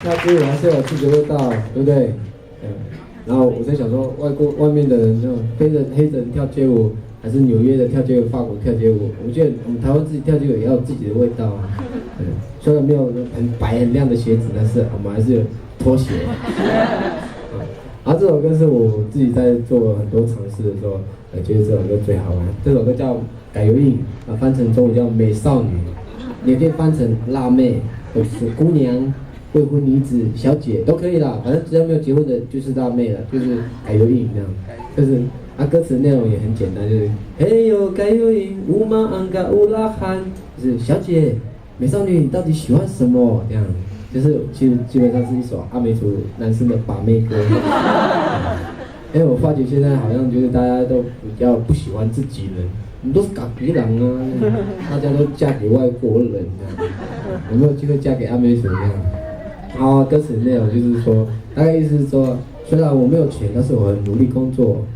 跳街舞还是有自己的味道，对不对？嗯。然后我在想说，外面的人，那种黑人跳街舞，还是纽约的跳街舞，法国跳街舞，我觉得我们台湾自己跳街舞也要有自己的味道啊。嗯。虽然没有很白很亮的鞋子，但是我们还是有拖鞋。然后这首歌是我自己在做很多尝试的时候，觉得这首歌最好玩。这首歌叫《改油印》，翻成中文叫《美少女》，你也可以翻成辣妹，或是姑娘、未婚女子、小姐都可以啦。反正只要没有结婚的，就是辣妹了，就是改油印这样。就是歌词内容也很简单，就是嘿呦改油印，乌马安嘎乌拉汉，就是小姐、美少女，你到底喜欢什么？这样。就是其实基本上是一首阿美族男生的把妹歌，因为我发觉现在好像就是大家都比较不喜欢自己人，我们都是港别人啊，大家都嫁给外国人啊，有没有机会嫁给阿美族这样？然后歌词内容就是说，大概意思是说，虽然我没有钱，但是我很努力工作，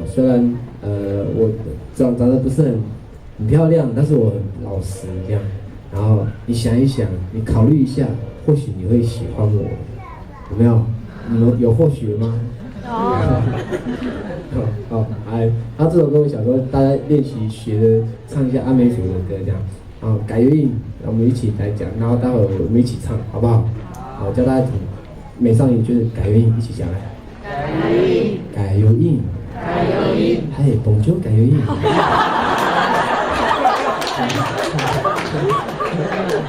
虽然我长得不是很漂亮，但是我很老实这样。然后你想一想，你考虑一下。或许你会喜欢我，有没有？你们有或许吗？有。好，然后这首歌我想说大家练习学的唱一下阿美族的歌这样，然后改油印，我们一起来讲，然后待会我们一起唱，好不好？好，教大家美少女就是改油印，一起讲来。改油印，改油印，改油印，嘿，蹦就改油印。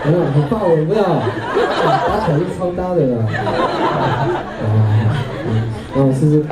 有没有很爆？有没有？搭起来是超搭的啦！让我试试。